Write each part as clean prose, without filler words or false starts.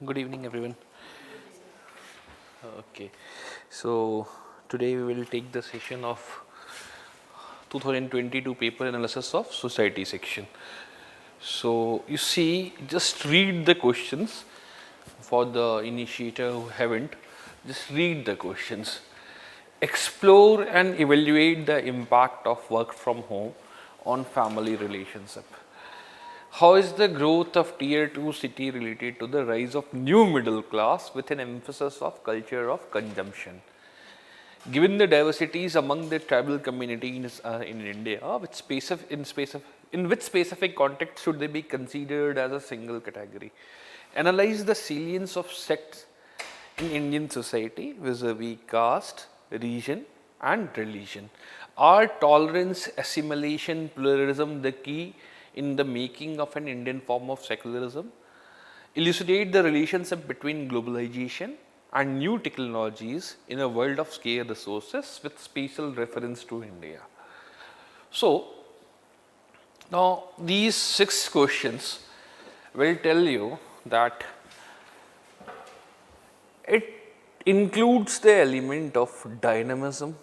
Good evening, everyone. Okay, so today we will take the session of 2022 paper analysis of society section. So you see, just read the questions for the initiator who haven't. Just read the questions. Explore and evaluate the impact of work from home on family relationship. How is the growth of tier 2 city related to the rise of new middle class with an emphasis of culture of consumption? Given the diversities among the tribal communities in India, in which specific context should they be considered as a single category? Analyze the salience of sects in Indian society vis-a-vis caste, region and religion. Are tolerance, assimilation, pluralism the key in the making of an Indian form of secularism? Elucidate the relationship between globalization and new technologies in a world of scarce resources with special reference to India. So, now these 6 questions will tell you that it includes the element of dynamism,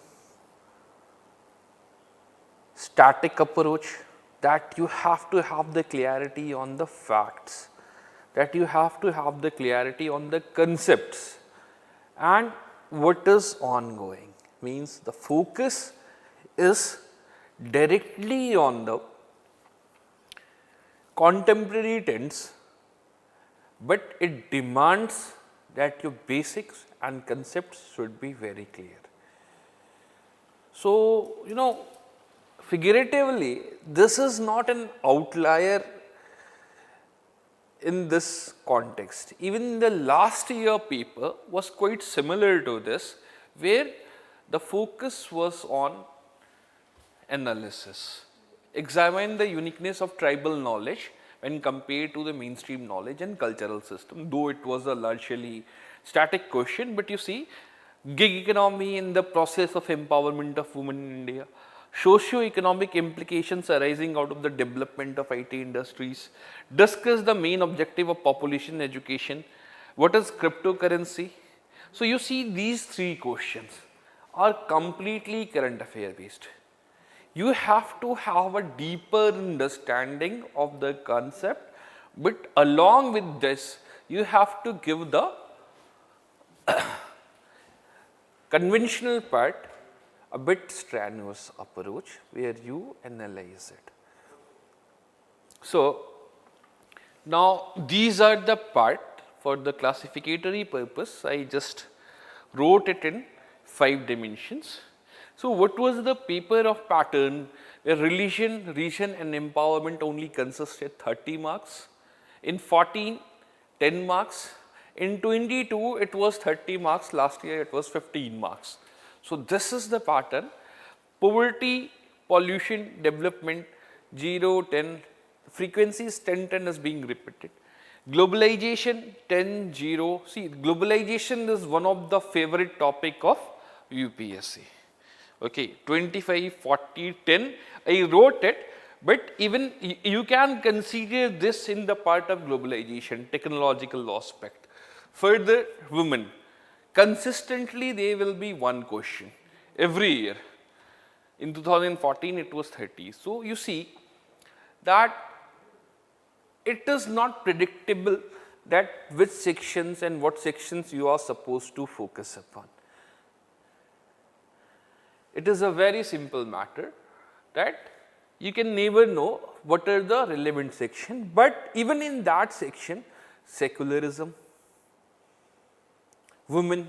static approach, that you have to have the clarity on the facts, that you have to have the clarity on the concepts and what is ongoing. Means the focus is directly on the contemporary trends, but it demands that your basics and concepts should be very clear. So, figuratively, this is not an outlier in this context. Even the last year paper was quite similar to this, where the focus was on analysis. Examine the uniqueness of tribal knowledge when compared to the mainstream knowledge and cultural system, though it was a largely static question, but you see, gig economy in the process of empowerment of women in India, socio-economic implications arising out of the development of IT industries, discuss the main objective of population education, what is cryptocurrency. So, you see these 3 questions are completely current affair based. You have to have a deeper understanding of the concept, but along with this, you have to give the conventional part a bit strenuous approach where you analyze it. So, now these are the part for the classificatory purpose. I just wrote it in 5 dimensions. So, what was the paper of pattern where religion, region and empowerment only consisted 30 marks, in 14 10 marks, in 22 it was 30 marks, last year it was 15 marks. So, this is the pattern: poverty, pollution, development 0, 10, frequencies 10, 10 is being repeated. Globalization 10, 0. See, globalization is one of the favorite topic of UPSC. Okay, 25, 40, 10, I wrote it, but even you can consider this in the part of globalization, technological aspect. Further, women, consistently there will be one question every year. In 2014 it was 30. So, you see that it is not predictable that which sections and what sections you are supposed to focus upon. It is a very simple matter that you can never know what are the relevant section, but even in that section, secularism, women,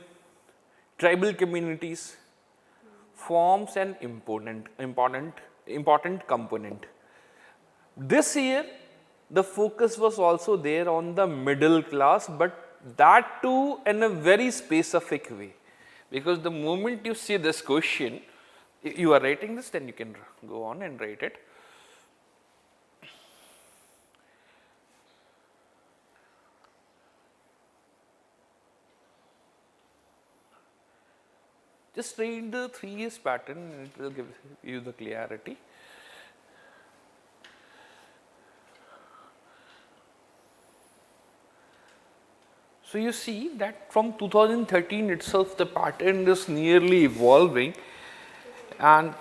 tribal communities forms an important component. This year the focus was also there on the middle class, but that too in a very specific way, because the moment you see this question, you are writing this, then you can go on and write it. Just read the 3 years pattern and it will give you the clarity. So you see that from 2013 itself, the pattern is nearly evolving, and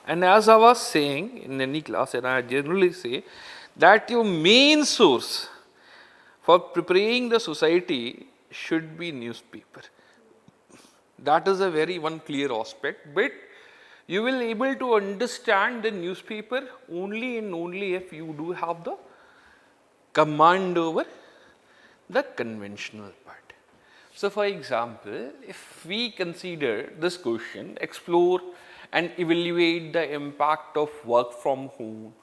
as I was saying in any class, and I generally say that your main source for preparing the society should be newspaper. That is a very one clear aspect, but you will able to understand the newspaper only and only if you do have the command over the conventional part. So, for example, if we consider this question, explore and evaluate the impact of work from home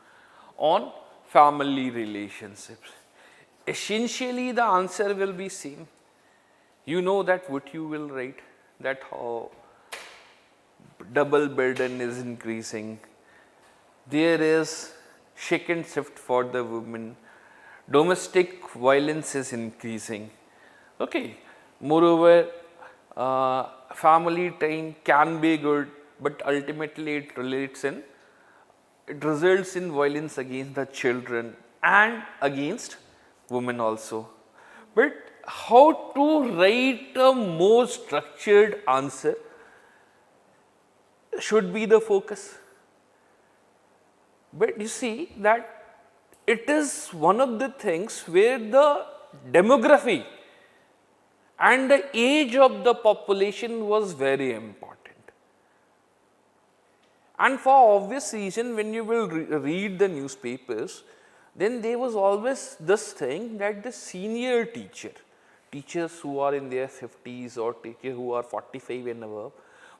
on family relationships, essentially the answer will be same. You know that what you will write, that how double burden is increasing, there is second shift for the women, domestic violence is increasing. Okay. Moreover, family time can be good, but ultimately it results in violence against the children and against women also. But how to write a more structured answer should be the focus. But you see that it is one of the things where the demography and the age of the population was very important. And for obvious reason, when you will read the newspapers, then there was always this thing that the senior teachers who are in their 50s or teachers who are 45 and above,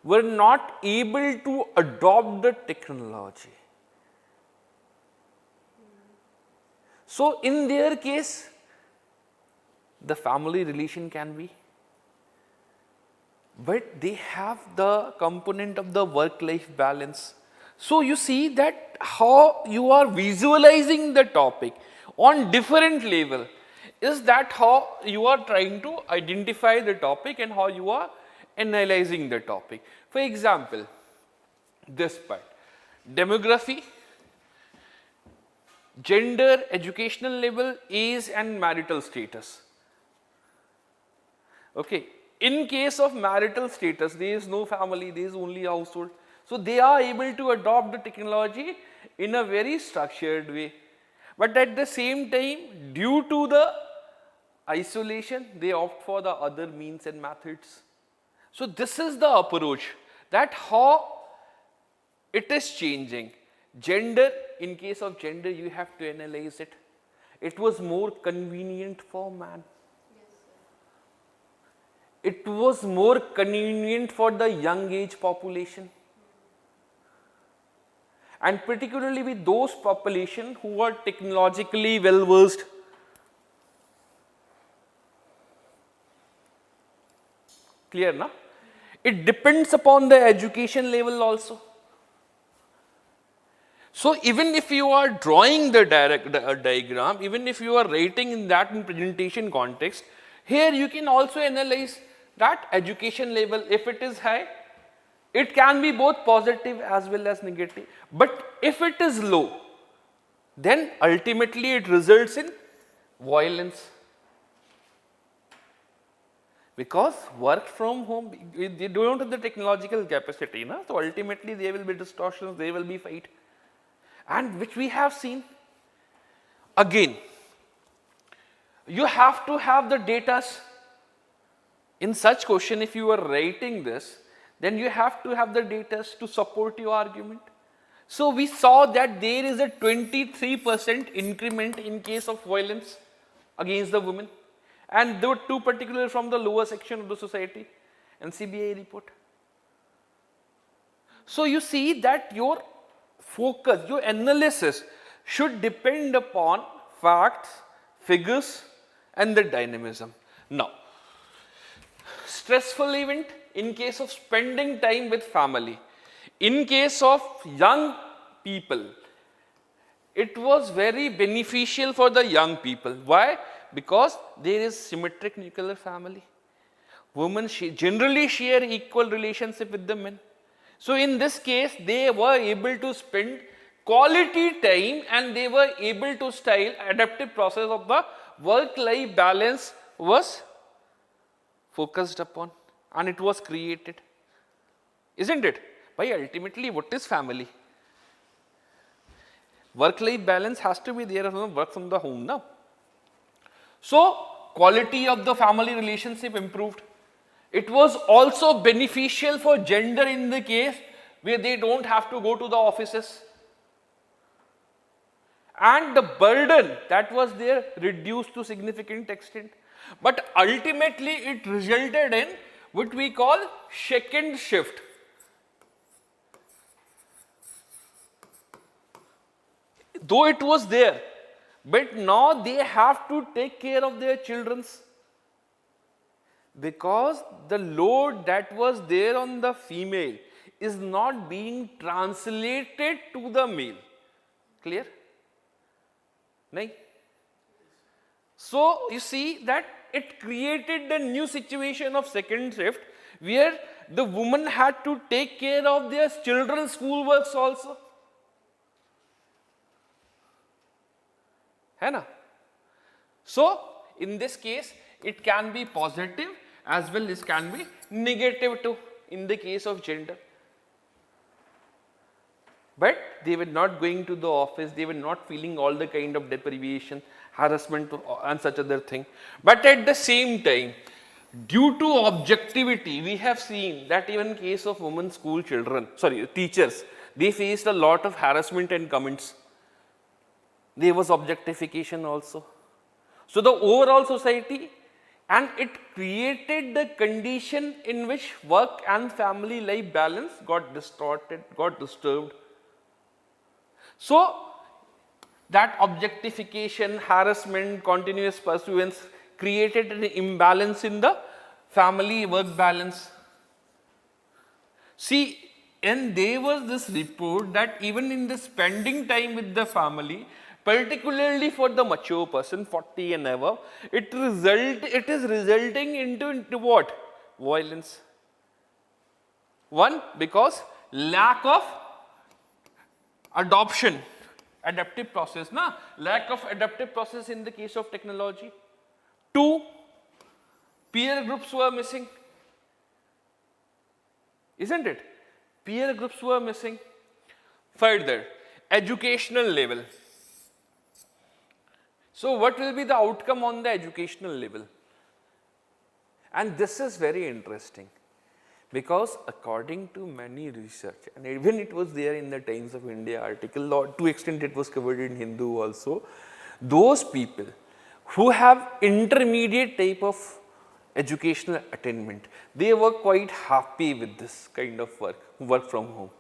were not able to adopt the technology. So, in their case, the family relation can be, but they have the component of the work-life balance. So, you see that how you are visualizing the topic on different level, is that how you are trying to identify the topic and how you are analyzing the topic. For example, this part, demography, gender, educational level, age and marital status. Okay. In case of marital status, there is no family, there is only household. So, they are able to adopt the technology in a very structured way. But at the same time, due to the isolation, they opt for the other means and methods. So, this is the approach, that how it is changing. Gender, in case of gender, you have to analyze it. It was more convenient for man. It was more convenient for the young age population, and particularly with those population who are technologically well versed. Clear, na? It depends upon the education level also. So, even if you are drawing the diagram, even if you are writing in that presentation context, here you can also analyze that education level. If it is high, it can be both positive as well as negative. But if it is low, then ultimately it results in violence. Because work from home, they don't have the technological capacity, na? So ultimately there will be distortions, there will be fight, and which we have seen. Again, you have to have the data. In such question, if you are writing this, then you have to have the data to support your argument. So we saw that there is a 23% increment in case of violence against the women, and there were two particular from the lower section of the society, NCBI report. So you see that your focus, your analysis should depend upon facts, figures and the dynamism. Now, stressful event in case of spending time with family. In case of young people, it was very beneficial for the young people. Why? Because there is symmetric nuclear family. Women generally share equal relationship with the men. So in this case, they were able to spend quality time and they were able to style adaptive process of the work-life balance was focused upon, and it was created, isn't it? By ultimately, what is family? Work-life balance has to be there, work from the home now. So, quality of the family relationship improved. It was also beneficial for gender in the case where they don't have to go to the offices. And the burden that was there reduced to significant extent. But ultimately it resulted in what we call second shift. Though it was there, but now they have to take care of their children's, because the load that was there on the female is not being translated to the male. Clear? Nahin? So you see that it created the new situation of second shift, where the woman had to take care of their children's school works also. है ना? So in this case it can be positive as well as can be negative too in the case of gender. But they were not going to the office, they were not feeling all the kind of deprivation, harassment and such other thing. But at the same time, due to objectivity, we have seen that even in case of women school children, teachers, they faced a lot of harassment and comments. There was objectification also. So the overall society, and it created the condition in which work and family life balance got distorted, got disturbed. So that objectification, harassment, continuous pursuance created an imbalance in the family work balance. See, and there was this report that even in the spending time with the family, particularly for the mature person, 40 and above, it is resulting into what? Violence. One, because lack of adaptive process, lack of adaptive process in the case of technology. Two, peer groups were missing, isn't it? Peer groups were missing. Further, educational level. So what will be the outcome on the educational level? And this is very interesting, because according to many research, and even it was there in the Times of India article, or to extent it was covered in Hindu also, those people who have intermediate type of educational attainment, they were quite happy with this kind of work from home.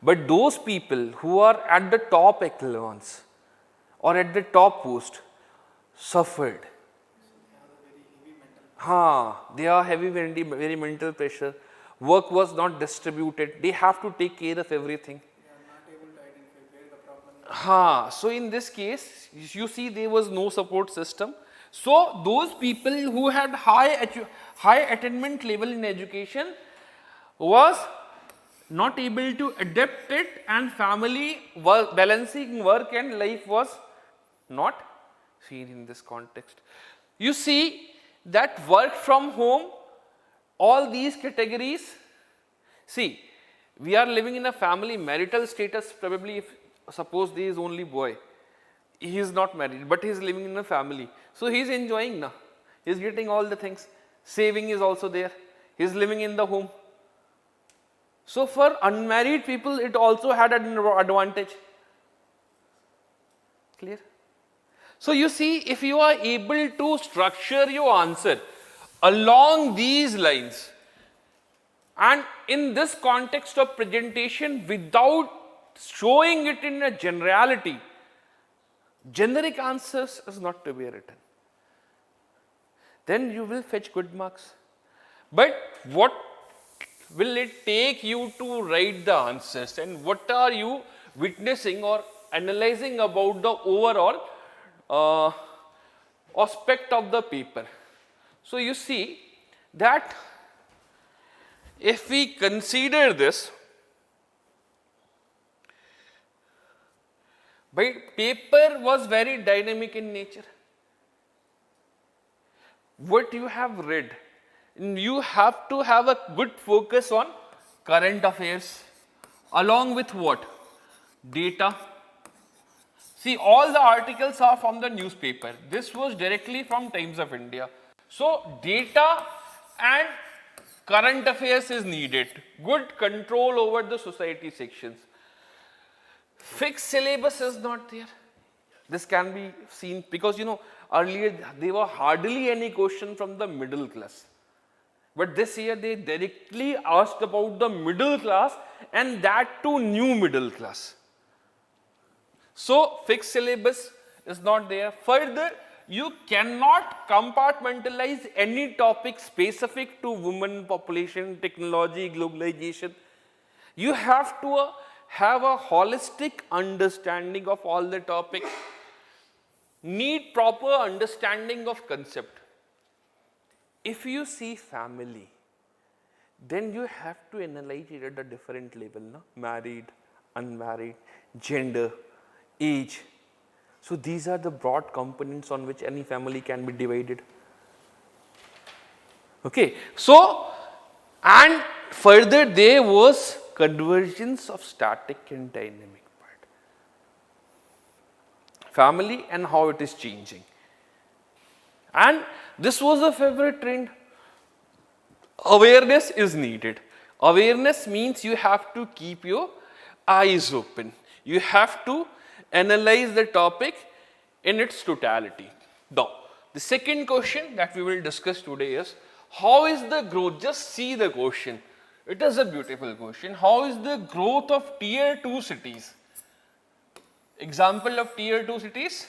But those people who are at the top echelons or at the top post suffered. They are heavy, very mental pressure. Work was not distributed. They have to take care of everything. They are not able to identify where the problem is. So in this case, you see there was no support system. So those people who had high attainment level in education was not able to adapt it, and family work, balancing work and life was not seen in this context. You see that work from home, all these categories, see, we are living in a family, marital status, probably if suppose there is only boy, he is not married, but he is living in a family. So he is enjoying now, he is getting all the things, saving is also there, he is living in the home. So for unmarried people, it also had an advantage. Clear? So you see, if you are able to structure your answer along these lines, and in this context of presentation without showing it in a generality, generic answers is not to be written, then you will fetch good marks. But what will it take you to write the answers, and what are you witnessing or analyzing about the overall aspect of the paper? So you see that if we consider this, but paper was very dynamic in nature. What you have read You have to have a good focus on current affairs along with what? Data. See, all the articles are from the newspaper. This was directly from Times of India. So, data and current affairs is needed. Good control over the society sections. Fixed syllabus is not there. This can be seen because earlier there were hardly any question from the middle class. But this year they directly asked about the middle class, and that too new middle class. So, fixed syllabus is not there. Further, you cannot compartmentalize any topic specific to women, population, technology, globalization. You have to have a holistic understanding of all the topics. Need proper understanding of concept. If you see family, then you have to analyze it at a different level. No? Married, unmarried, gender, age. So these are the broad components on which any family can be divided. Okay. So, and further there was convergence of static and dynamic part. Family and how it is changing. And this was a favorite trend. Awareness is needed. Awareness means you have to keep your eyes open. You have to analyze the topic in its totality. Now, the second question that we will discuss today is, how is the growth? Just see the question. It is a beautiful question. How is the growth of tier 2 cities? Example of tier 2 cities?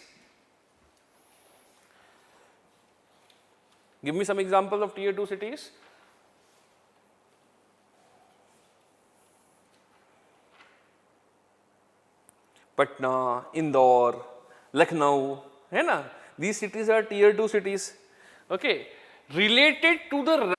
Give me some examples of tier 2 cities. Patna, Indore, Lucknow, है ना? These cities are tier 2 cities. Okay, related to the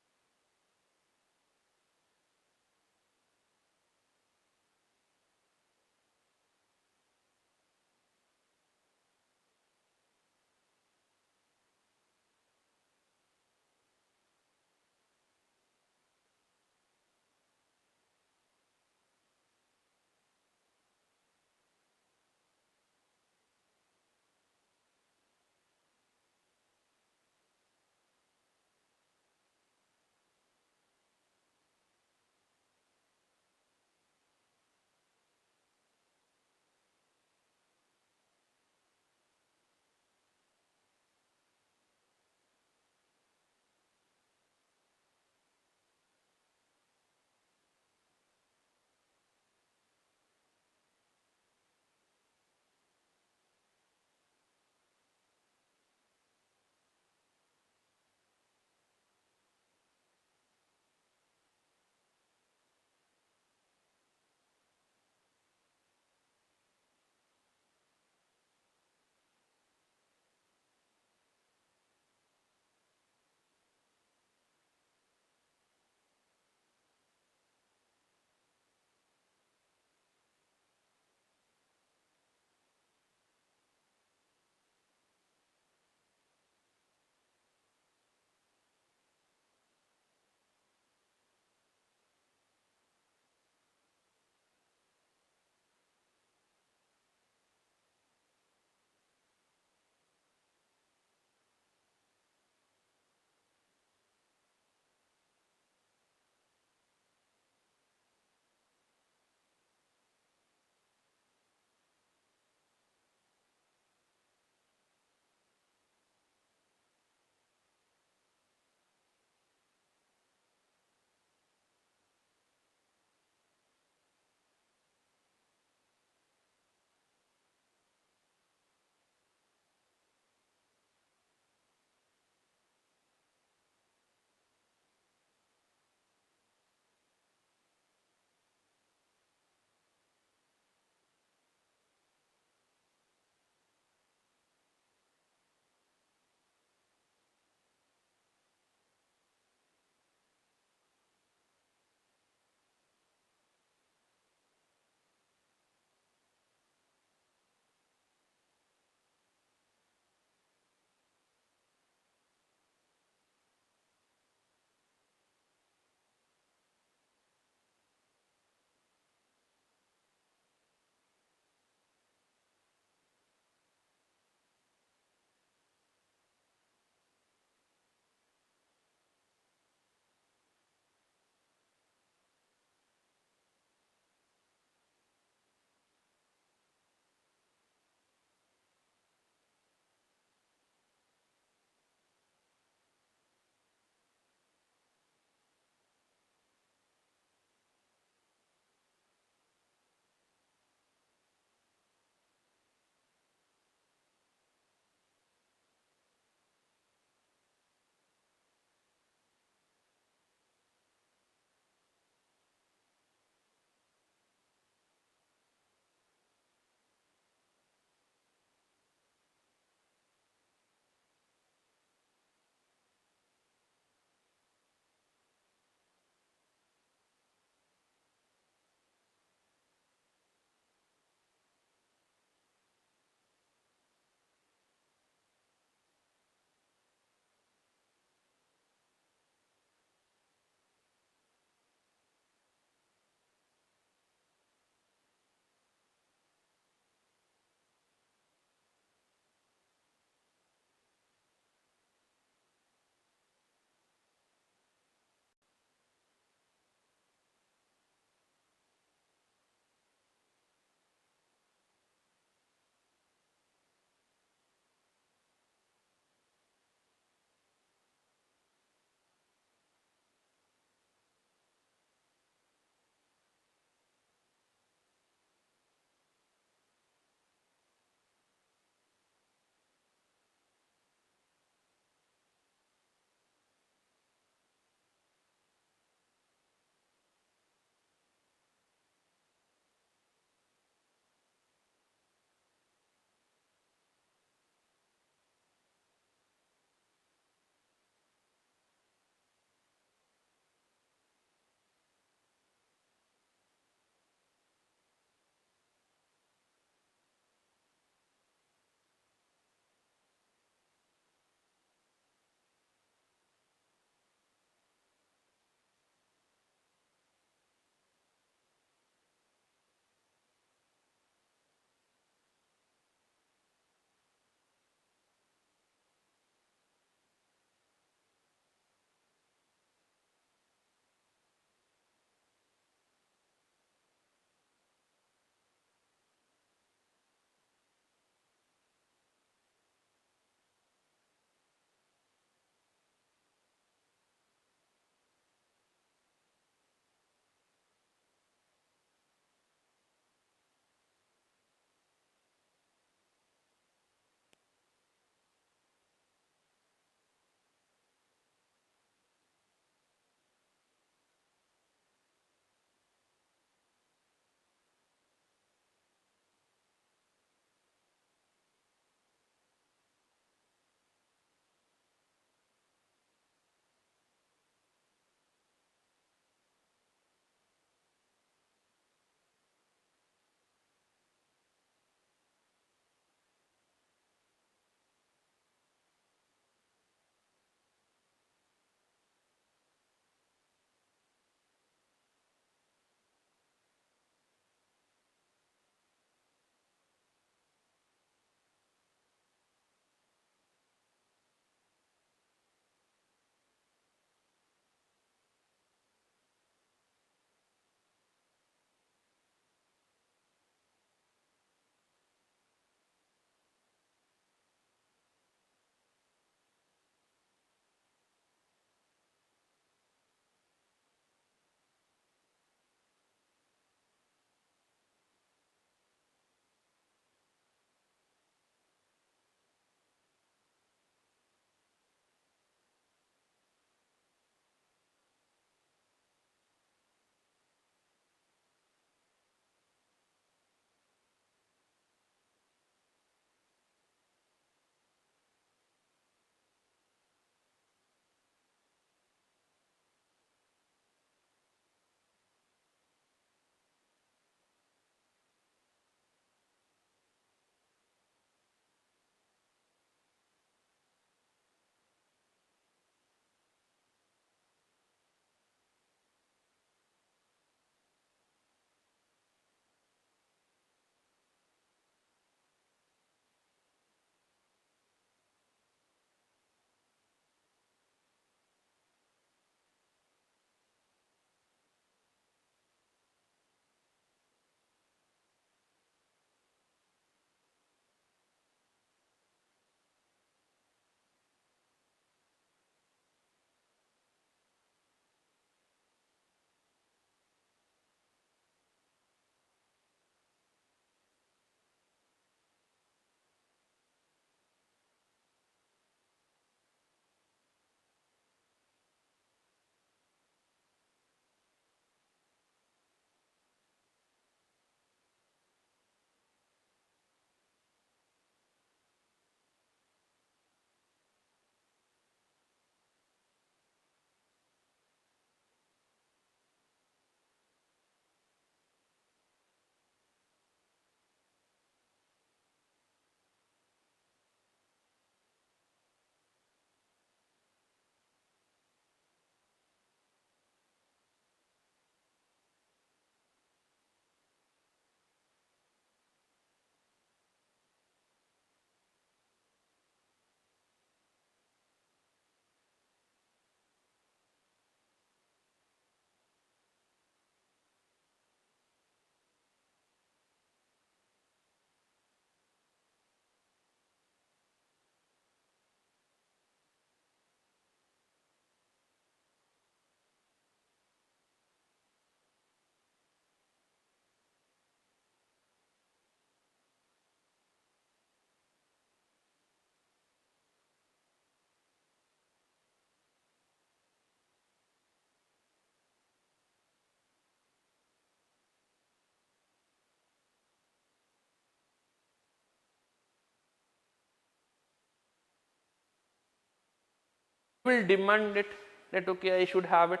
will demand it that okay, I should have it.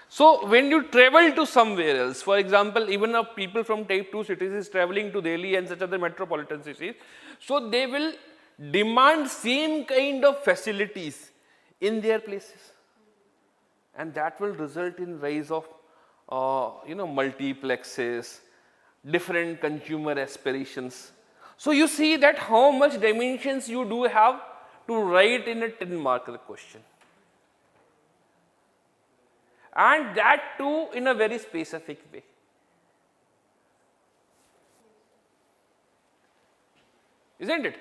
So when you travel to somewhere else, for example, even if people from type 2 cities is traveling to Delhi and such other metropolitan cities, so they will demand same kind of facilities in their places, and that will result in rise of multiplexes, different consumer aspirations. So you see that how much dimensions you do have to write in a 10-marker question, and that too in a very specific way. Isn't it?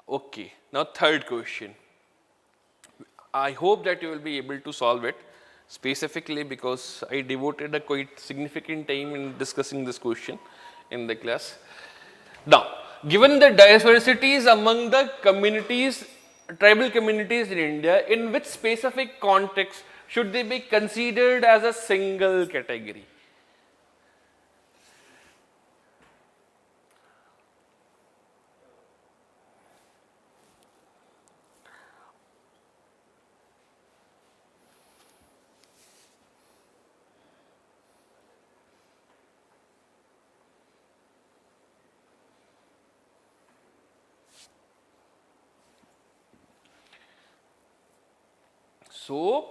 Okay, now third question. I hope that you will be able to solve it specifically because I devoted a quite significant time in discussing this question in the class. Now, given the diversities among the communities, tribal communities in India, in which specific context should they be considered as a single category? So,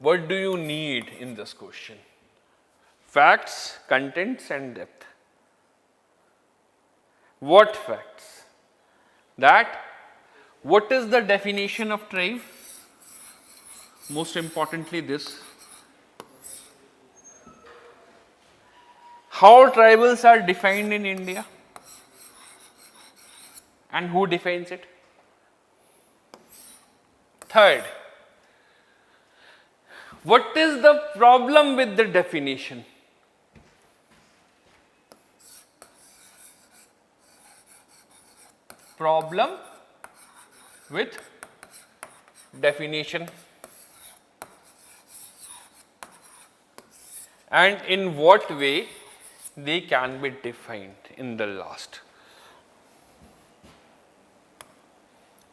what do you need in this question? Facts, contents and depth. What facts? That what is the definition of tribe? Most importantly this. How tribals are defined in India? And who defines it? Third, what is the problem with the definition? Problem with definition, and in what way they can be defined in the last.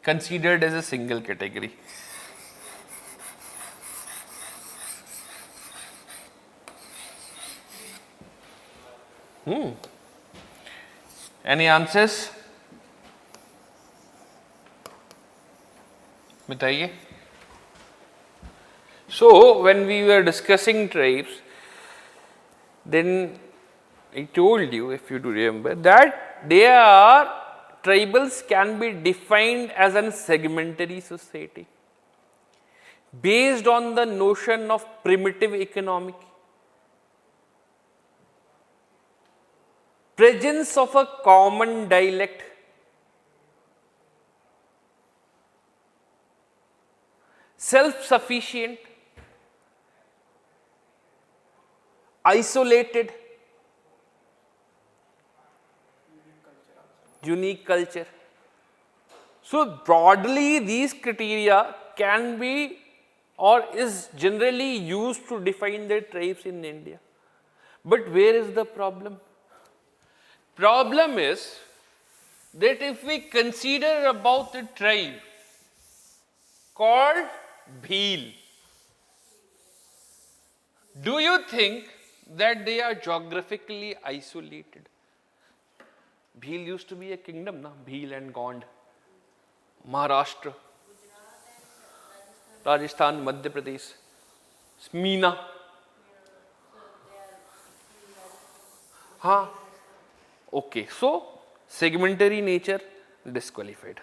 Considered as a single category. Any answers? बताइए. So when we were discussing tribes, then I told you, if you do remember, that they are tribals can be defined as a segmentary society based on the notion of primitive economic, presence of a common dialect, self-sufficient, isolated, unique culture. So broadly these criteria can be or is generally used to define the tribes in India. But where is the problem? Problem is that if we consider about a tribe called Bhil, do you think that they are geographically isolated? Bhil used to be a kingdom, na? Bhil and Gond, Maharashtra, Rajasthan, Madhya Pradesh, Meena. हाँ. Okay, so segmentary nature disqualified.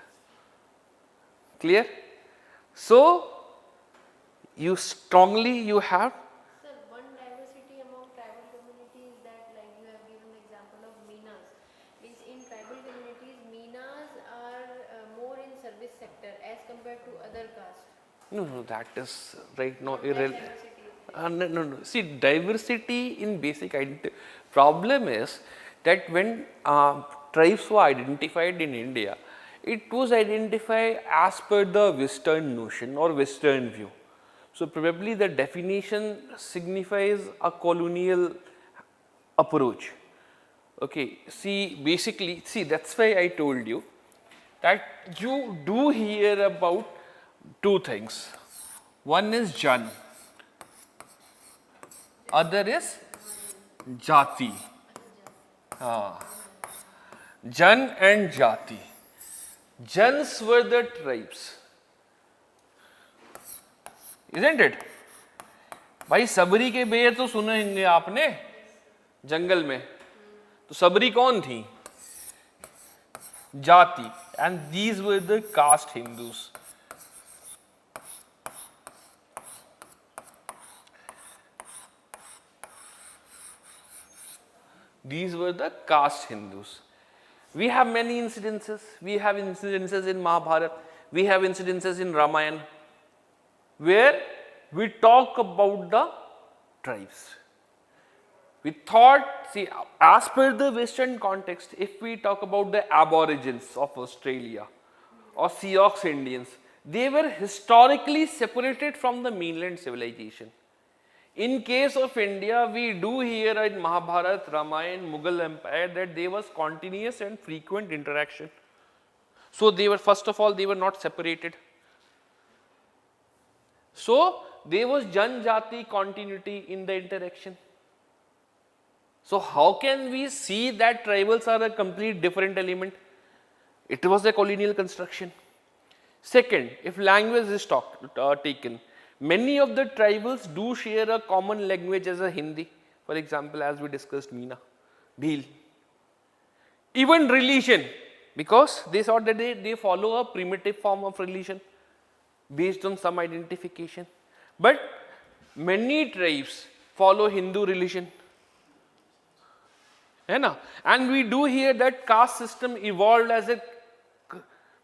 Clear? So you strongly you have. Sir, one diversity among tribal communities that, like you have given the example of Meenas, means in tribal communities, Meenas are more in service sector as compared to other castes. No, that is right now That irrelevant. diversity is there. No. See, diversity in basic identity. Problem is that when tribes were identified in India, it was identified as per the Western notion or Western view. So probably the definition signifies a colonial approach. Okay, see, basically, see, that's why I told you that you do hear about two things. One is Jan, other is Jati. Jan and Jati. Jans were the tribes, isn't it? भाई सबरी के बेर तो सुने होंगे आपने जंगल में, तो सबरी कौन थी? जाति. And these were the caste Hindus. These were the caste Hindus. We have many incidences. We have incidences in Mahabharata. We have incidences in Ramayana, where we talk about the tribes. We thought, see, as per the Western context, if we talk about the aborigines of Australia or Sioux Indians, they were historically separated from the mainland civilization. In case of India, we do hear in Mahabharata, Ramayana, Mughal Empire that there was continuous and frequent interaction. So they were, first of all, they were not separated. So there was Janjati continuity in the interaction. So how can we see that tribals are a complete different element? It was a colonial construction. Second, if language is taken, many of the tribals do share a common language as a Hindi. For example, as we discussed, Meena, Bhil. Even religion, because they thought that they follow a primitive form of religion based on some identification. But many tribes follow Hindu religion. And we do hear that caste system evolved as a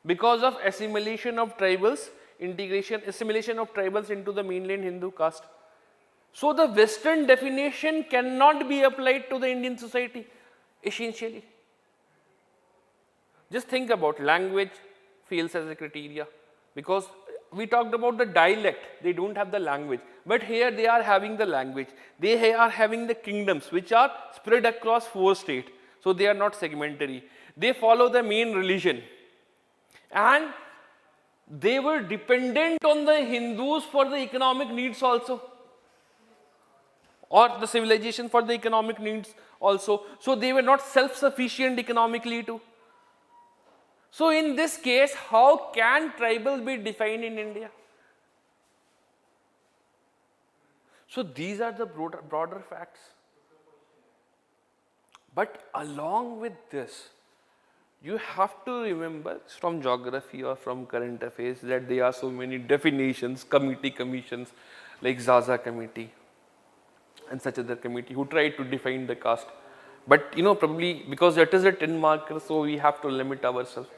because of assimilation of tribals, assimilation of tribals into the mainland Hindu caste. So the Western definition cannot be applied to the Indian society, essentially. Just think about language fails as a criteria, because we talked about the dialect, they don't have the language, but here they are having the language. They are having the kingdoms which are spread across 4 states, so they are not segmentary. They follow the main religion, and they were dependent on the Hindus for the economic needs also, or the civilization for the economic needs also. So they were not self-sufficient economically too. So in this case, how can tribal be defined in India? So these are the broader facts. But along with this, you have to remember from geography or from current affairs that there are so many definitions, commissions like Zaza committee and such other committee who try to define the caste. But probably because it is a 10 marker, so we have to limit ourselves.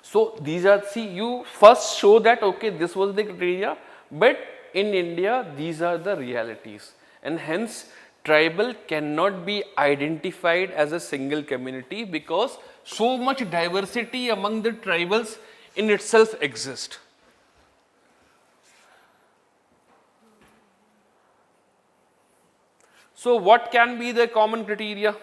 So these are, see, you first show that okay, this was the criteria, but in India these are the realities, and hence tribal cannot be identified as a single community because so much diversity among the tribals in itself exists. So what can be the common criteria?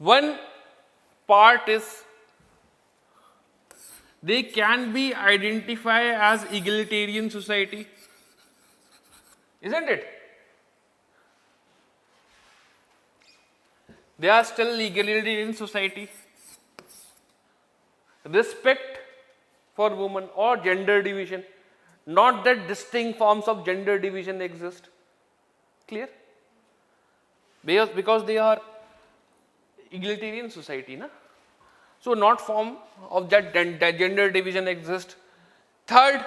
One part is they can be identified as egalitarian society, isn't it? They are still egalitarian society. Respect for women or gender division, not that distinct forms of gender division exist. Clear? Because they are egalitarian society, na? So not form of that gender division exists. Third,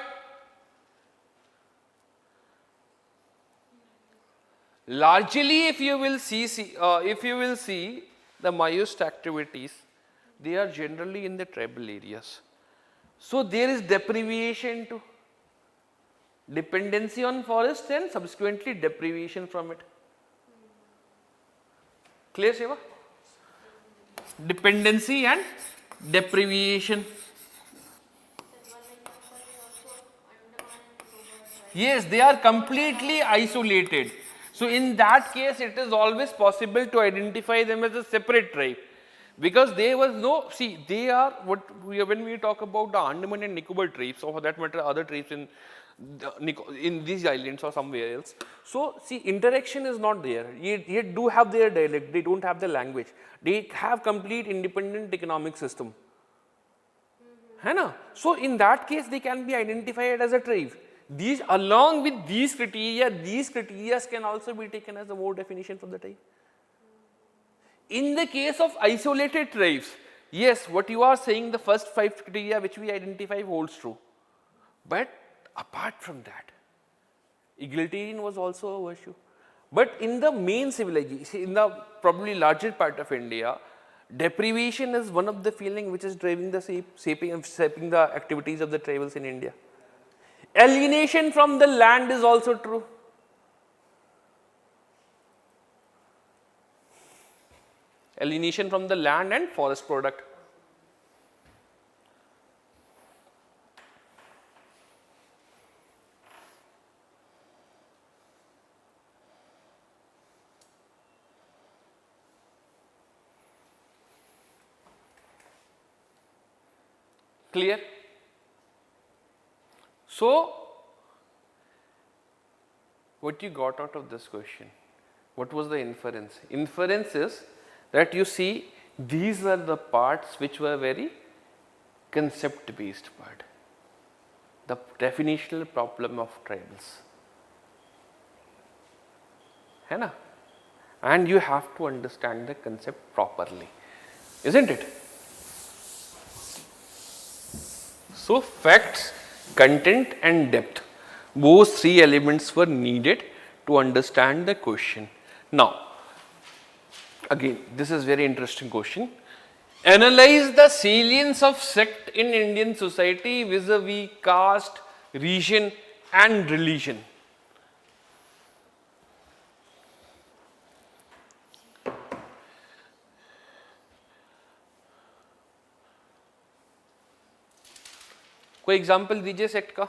largely if you will see the Maoist activities, they are generally in the tribal areas. So there is deprivation to dependency on forest and subsequently deprivation from it. Clear, Shiva? Dependency and deprivation. Yes, they are completely isolated. So in that case, it is always possible to identify them as a separate tribe, because there was no, see, they are what we, when we talk about the Andaman and Nicobar tribes, or for that matter other tribes in in these islands or somewhere else. So see, interaction is not there. Yet do have their dialect. They don't have the language. They have complete independent economic system. है ना? So in that case, they can be identified as a tribe. These, along with these criteria can also be taken as a more definition for the tribe. In the case of isolated tribes, yes, what you are saying, the first 5 criteria which we identify holds true. But apart from that, egalitarian was also a virtue. But in the main civilization, in the probably larger part of India, deprivation is one of the feeling which is driving the shaping the activities of the tribals in India. Alienation from the land is also true. Alienation from the land and forest product. Clear? So, what you got out of this question? What was the inference? Inference is that you see, these are the parts which were very concept based part. The definitional problem of tribals. है ना? And you have to understand the concept properly, isn't it? So facts, content and depth, those 3 elements were needed to understand the question. Now, again, this is very interesting question. Analyze the salience of sect in Indian society vis-a-vis caste, region and religion. कोई example दीजिए sect का.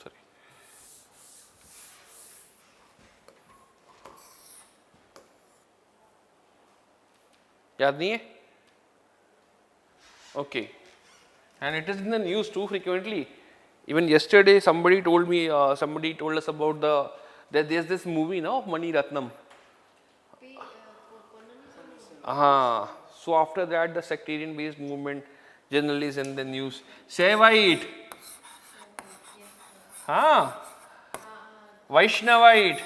Sorry, याद नहीं है? Okay, and it is in the news too frequently. Even yesterday, somebody told me, somebody told us about that there's this movie now of Mani Ratnam. So after that, the sectarian based movement generally is in the news. Shaivite, Vaishnavite,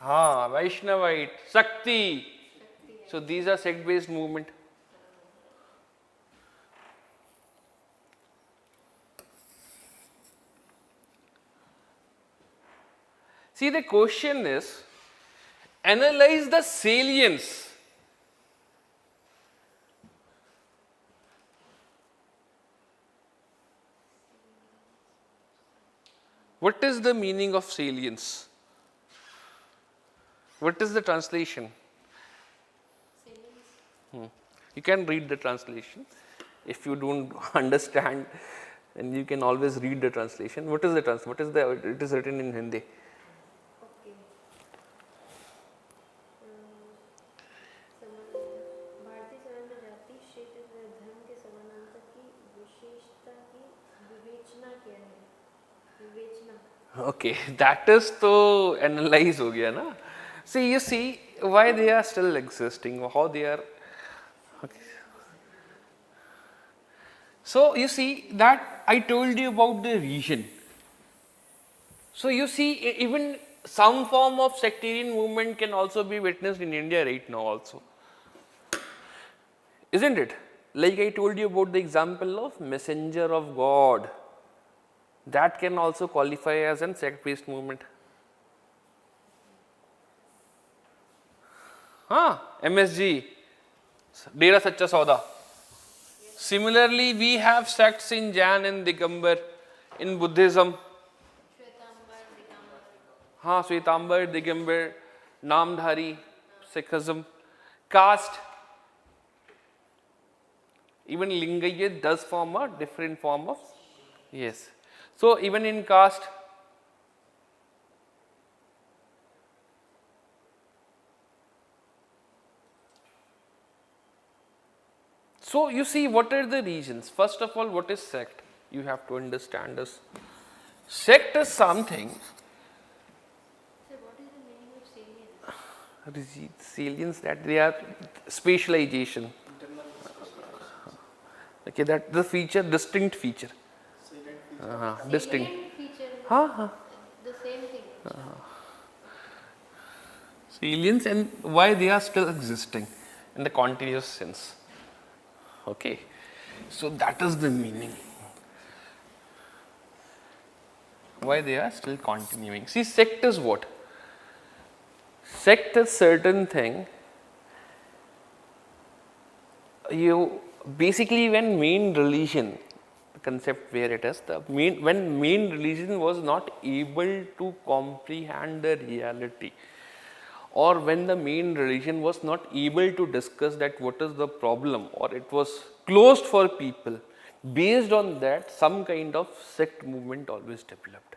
Vaishnavite, Shakti. So these are sect based movement. See, the question is, analyze the salience. What is the meaning of salience? What is the translation? You can read the translation. If you don't understand, then you can always read the translation. What is the translation? It is written in Hindi. Okay, that is to analyze हो गया ना. See, you see why they are still existing, how they are. Okay. So you see that I told you about the region. So you see, even some form of sectarian movement can also be witnessed in India right now also, isn't it? Like I told you about the example of messenger of God. That can also qualify as a sect-based movement. MSG, Dera Sacha Sauda. Similarly, we have sects in Jain and Digambar. In Buddhism, Shwetambar, Digambar. हाँ Shwetambar, Digambar, Namdhari, Sikhism, caste. Even Lingayat does form a different form of, yes. So even in caste, so you see what are the regions. First of all, what is sect? You have to understand this. Sect is something, So what is the meaning of salience? salience, that they are specialization. Okay, that the feature, distinct feature. Distinct. Salient feature. हाँ. The same thing. Salience and why they are still existing in the continuous sense. Okay, so that is the meaning. Why they are still continuing. See, sect is what? Sect is certain thing. You basically, when main religion, the concept where it is, when main religion was not able to comprehend the reality, or when the main religion was not able to discuss that what is the problem, or it was closed for people, based on that some kind of sect movement always developed.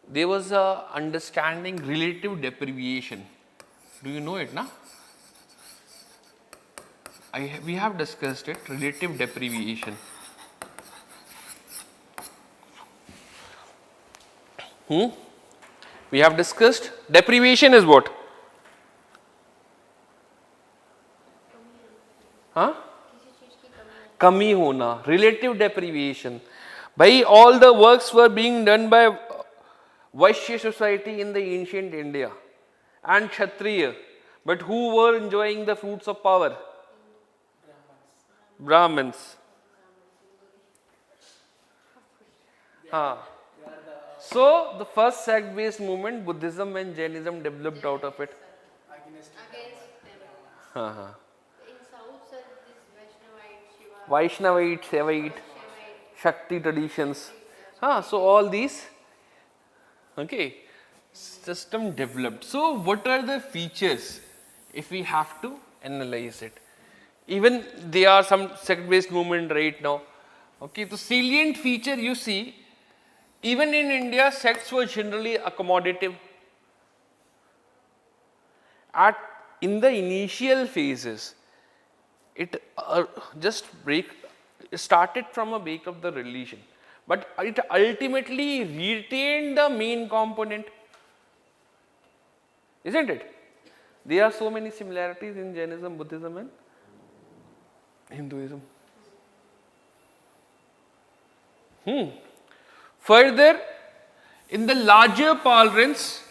There was a understanding relative deprivation. Do you know it, na? We have discussed it, relative deprivation. We have discussed deprivation is what? हाँ? कमी होना, relative deprivation. By all the works were being done by Vaishya society in the ancient India and Kshatriya, but who were enjoying the fruits of power? Brahmins. So the first sect based movement, Buddhism and Jainism, developed out of it. Against Against them. In South, sir, this Vaishnavite, Vaishnavite, Shiva, Shaivite, Shaivite, Shakti traditions. So all these, okay, system developed. So what are the features if we have to analyze it? Even there are some sect based movement right now. Okay, the salient feature you see, even in India, sects were generally accommodative. In the initial phases, it started from a break of the religion, but it ultimately retained the main component, isn't it? There are so many similarities in Jainism, Buddhism and Hinduism. Further, in the larger parlance,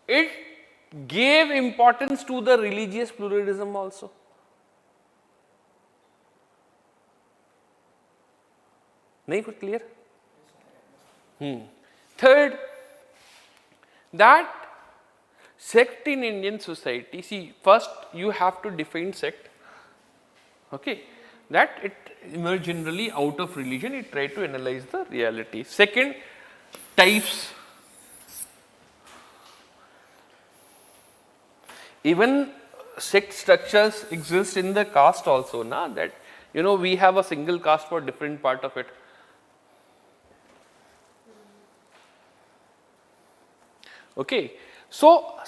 it gave importance to the religious pluralism also. Nahi put clear? Third, that sect in Indian society, see, first you have to define sect, okay, that it emerged generally out of religion, it tried to analyze the reality. Second, types. Even sect structures exist in the caste also, na, that we have a single caste for different part of it. Okay, so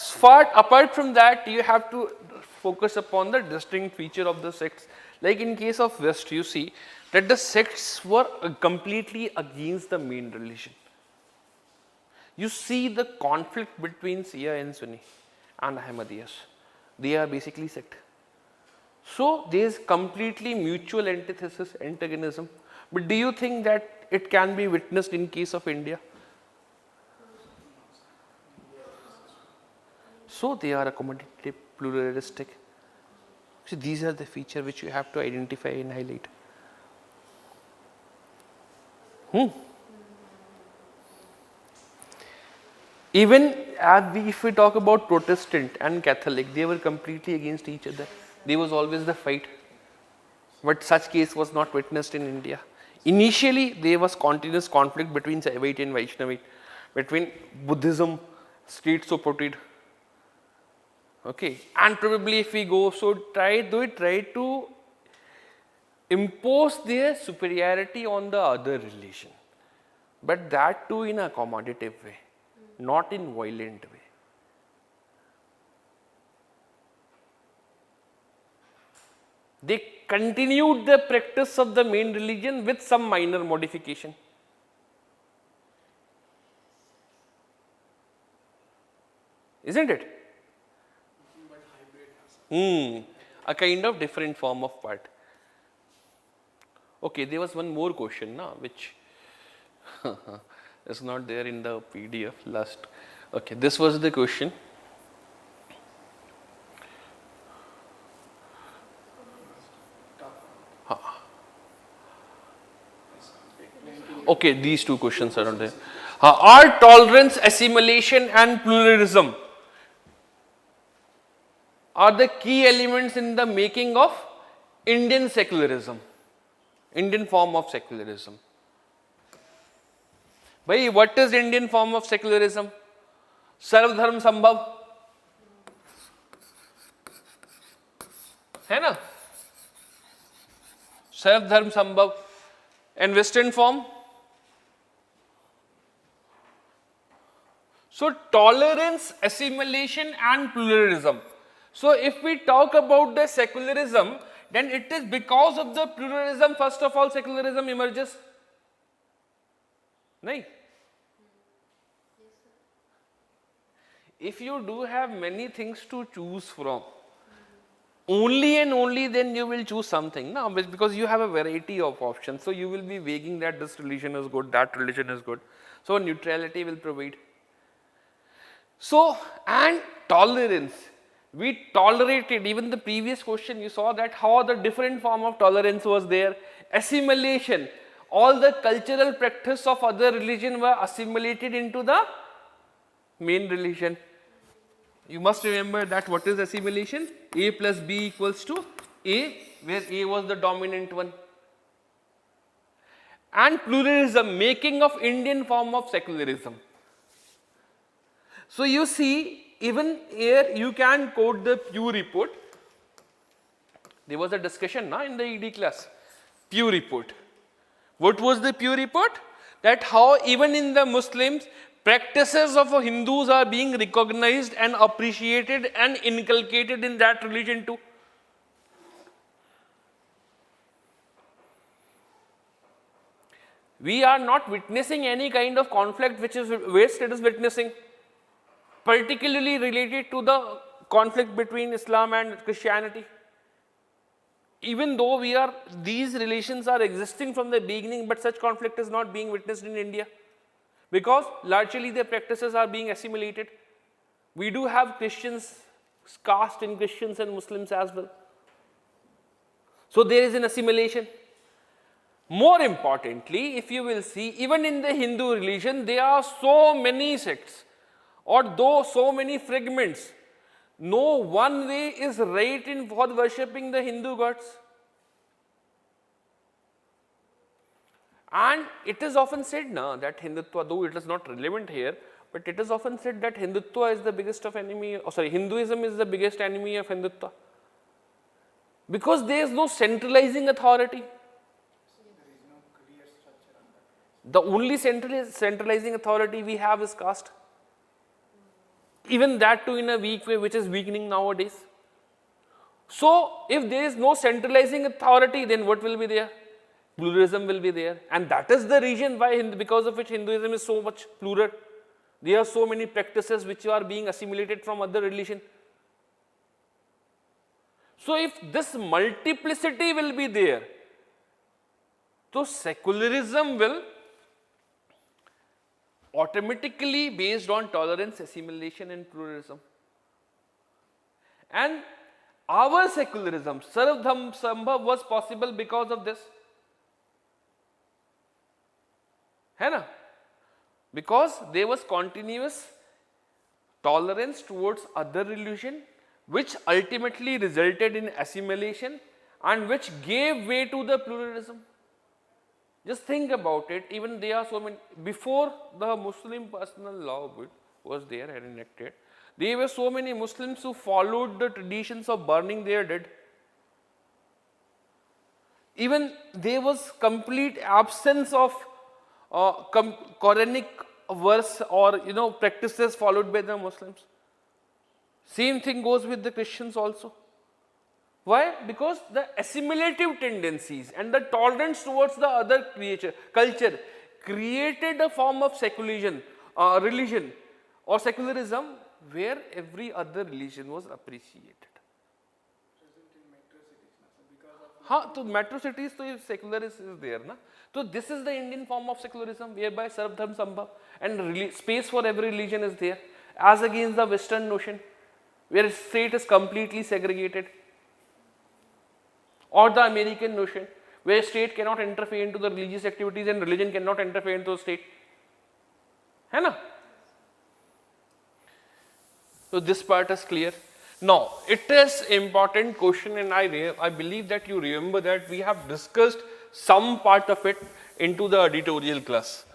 apart from that, you have to focus upon the distinct feature of the sects. Like in case of West, you see that the sects were completely against the main religion. You see the conflict between Shia and Sunni and Ahmadiyas. They are basically sect. So there is completely mutual antithesis, antagonism. But do you think that it can be witnessed in case of India? So they are accommodative, pluralistic. So these are the features which you have to identify and highlight. Even if we talk about Protestant and Catholic, they were completely against each other. There was always the fight. but such case was not witnessed in India. Initially, there was continuous conflict between Saivite and Vaishnavite, between Buddhism, street supported. Okay, and probably if we go, so try to impose their superiority on the other religion, but that too in a accommodative way, not in violent way. They continued the practice of the main religion with some minor modification. Isn't it? But hybrid has A kind of different form of part. Okay, there was one more question, na, which is not there in the PDF last. Okay, this was the question. Okay, these two questions are on there. Are tolerance, assimilation and pluralism are the key elements in the making of Indian secularism, Indian form of secularism? Bhai, what is Indian form of secularism? Sarv dharm sambhav, है ना? Sarv dharm sambhav. And Western form? So tolerance, assimilation and pluralism. So if we talk about the secularism, then it is because of the pluralism first of all secularism emerges. Nahi? If you do have many things to choose from, only and only then you will choose something, no? Because you have a variety of options, so you will be weighing that this religion is good, that religion is good. So neutrality will provide. So, and tolerance, we tolerated, even the previous question you saw that how the different form of tolerance was there. Assimilation, all the cultural practice of other religion were assimilated into the main religion. You must remember that what is assimilation? A plus B equals to A, where A was the dominant one. And pluralism, making of Indian form of secularism. So you see, even here you can quote the Pew report. There was a discussion na, in the ED class. Pew report. What was the Pew report? That how even in the Muslims, practices of Hindus are being recognized and appreciated and inculcated in that religion too. We are not witnessing any kind of conflict which is West is witnessing, particularly related to the conflict between Islam and Christianity. Even though these relations are existing from the beginning, but such conflict is not being witnessed in India. Because largely their practices are being assimilated. We do have Christians, caste in Christians and Muslims as well. So there is an assimilation. More importantly, if you will see, even in the Hindu religion, there are so many sects, or though so many fragments. No one way is right in for worshipping the Hindu gods. And it is often said now that Hindutva, though it is not relevant here, but it is often said that Hindutva is the biggest of enemy, Hinduism is the biggest enemy of Hindutva. Because there is no centralizing authority. The only centralizing authority we have is caste. Even that too in a weak way, which is weakening nowadays. So, if there is no centralizing authority, then what will be there? Pluralism will be there. And that is the reason why, because of which Hinduism is so much plural. There are so many practices which are being assimilated from other religion. So, if this multiplicity will be there, so secularism will automatically based on tolerance, assimilation and pluralism. And our secularism, Sarv Dharm Sambhav, was possible because of this. है ना? Because there was continuous tolerance towards other religion, which ultimately resulted in assimilation and which gave way to the pluralism. Just think about it, even there are so many, before the Muslim personal law was there and enacted, there were so many Muslims who followed the traditions of burning their dead. Even there was complete absence of Quranic verse or practices followed by the Muslims. Same thing goes with the Christians also. Why? Because the assimilative tendencies and the tolerance towards the other culture created a form of secularism, religion or secularism where every other religion was appreciated. So metro cities, so secularism is there, na? So this is the Indian form of secularism, whereby Sarv Dharm Sambhav and space for every religion is there, as against the Western notion, where state is completely segregated, or the American notion, where state cannot interfere into the religious activities and religion cannot interfere into the state. है ना? So this part is clear. Now, it is important question, and I believe that you remember that we have discussed some part of it into the editorial class.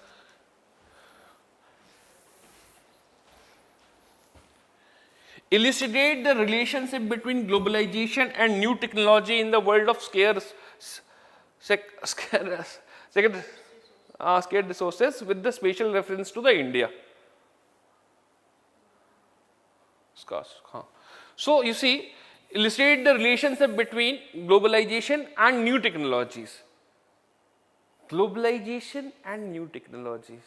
Elucidate the relationship between globalization and new technology in the world of scarce resources, with the special reference to the India. Scarce. So you see, illustrate the relationship between globalization and new technologies. Globalization and new technologies.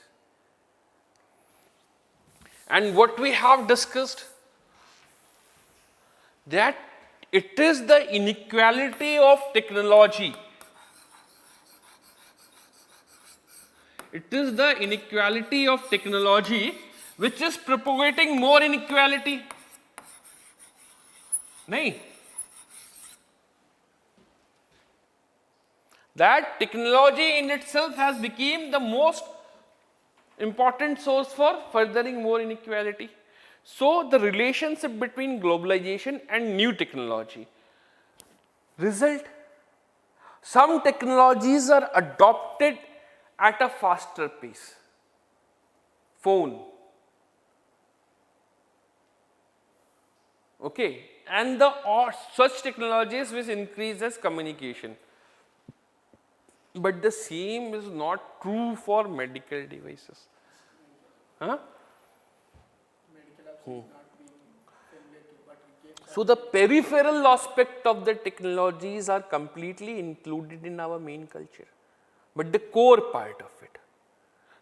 And what we have discussed, that it is the inequality of technology. It is the inequality of technology which is propagating more inequality. Nahin? That technology in itself has become the most important source for furthering more inequality. So the relationship between globalization and new technology. Result, some technologies are adopted at a faster pace. Phone. Okay. And such technologies which increases communication. But the same is not true for medical devices. Huh? So the peripheral aspect of the technologies are completely included in our main culture. But the core part of it,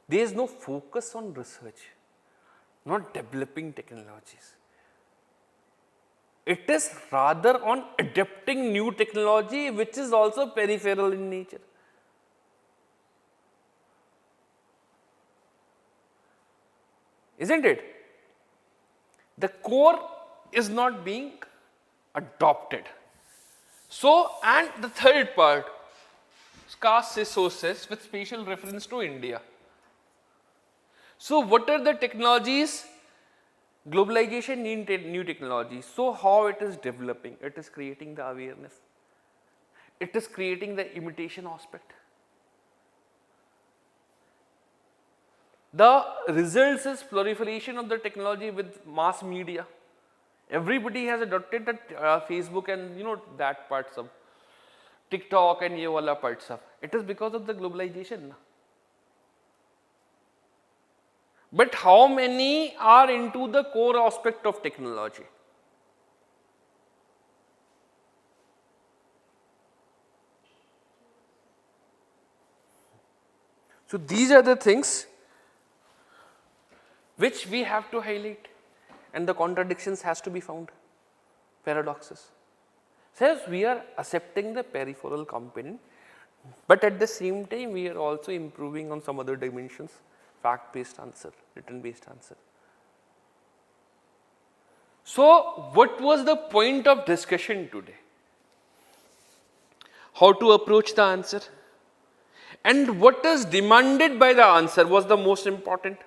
there is no focus on research, not developing technologies. It is rather on adapting new technology, which is also peripheral in nature. Isn't it? The core is not being adopted. So, and the third part, scarce resources with special reference to India. So, what are the technologies? Globalization needs new technologies. So, how it is developing? It is creating the awareness. It is creating the imitation aspect. The results is proliferation of the technology with mass media. Everybody has adopted that Facebook and that parts of TikTok and ye wala parts of. It is because of the globalization. But how many are into the core aspect of technology? So these are the things which we have to highlight, and the contradictions has to be found, paradoxes. Says we are accepting the peripheral component, but at the same time we are also improving on some other dimensions, fact-based answer, written-based answer. So what was the point of discussion today? How to approach the answer, and what is demanded by the answer was the most important.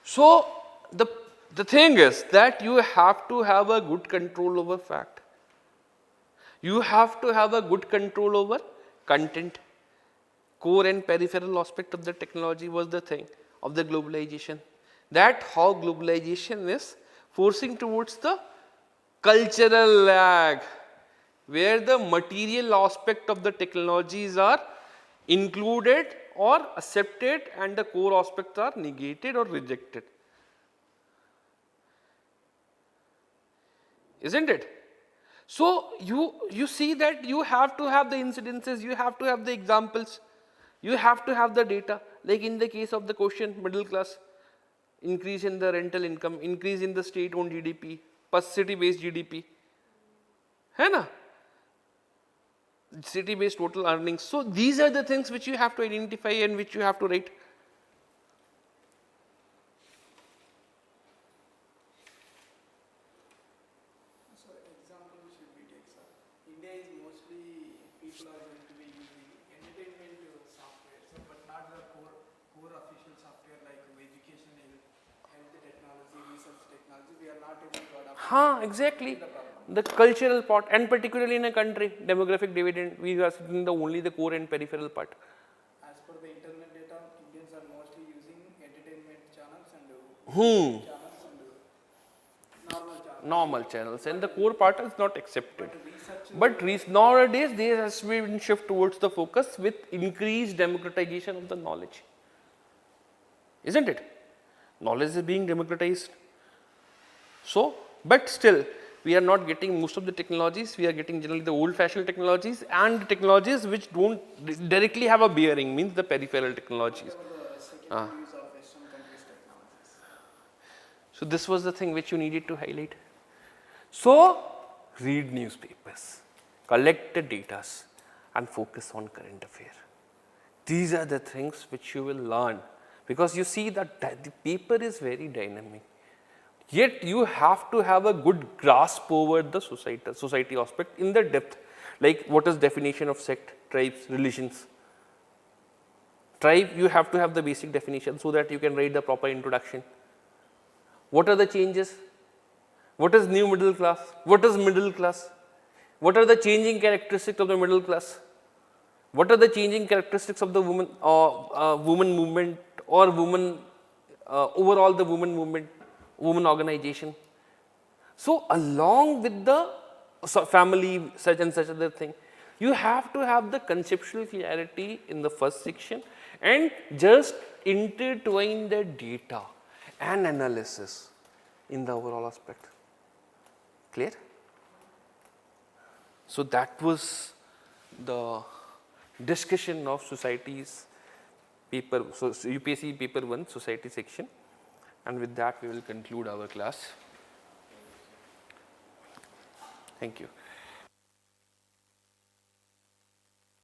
So the thing is that you have to have a good control over fact. You have to have a good control over content. Core and peripheral aspect of the technology was the thing of the globalization. That how globalization is forcing towards the cultural lag, where the material aspect of the technologies are included or accepted and the core aspects are negated or rejected. Isn't it? So you see that you have to have the incidences, you have to have the examples, you have to have the data. Like in the case of the question, middle class, increase in the rental income, increase in the state-owned GDP, per city-based GDP, है ना? City-based total earnings. So these are the things which you have to identify and which you have to write. So example should we take, sir? India is mostly people are going to be using entertainment software, so, but not the core official software like education, health technology, research technology. We are not able to adopt. Exactly. The cultural part, and particularly in a country, demographic dividend, we are seeing the only the core and peripheral part. As per the internet data, Indians are mostly using entertainment channels and channels and Normal channels, and the core part is not accepted. But But nowadays there has been shift towards the focus with increased democratization of the knowledge. Isn't it? Knowledge is being democratized. So, but still, we are not getting most of the technologies, we are getting generally the old fashioned technologies and technologies which don't directly have a bearing, means the peripheral technologies. the second use of Western countries' technologies. So, this was the thing which you needed to highlight. So, read newspapers, collect the data and focus on current affair. These are the things which you will learn, because you see that the paper is very dynamic. Yet you have to have a good grasp over the society aspect in the depth, like what is definition of sect, tribes, religions. Tribe, you have to have the basic definition so that you can write the proper introduction. What are the changes? What is new middle class? What is middle class? What are the changing characteristics of the middle class? What are the changing characteristics of the woman movement or woman overall the woman movement, woman organization? So along with the family, such and such other thing, you have to have the conceptual clarity in the first section and just intertwine the data and analysis in the overall aspect. Clear? So that was the discussion of societies paper, so UPSC paper 1 society section, and with that we will conclude our class. Thank you.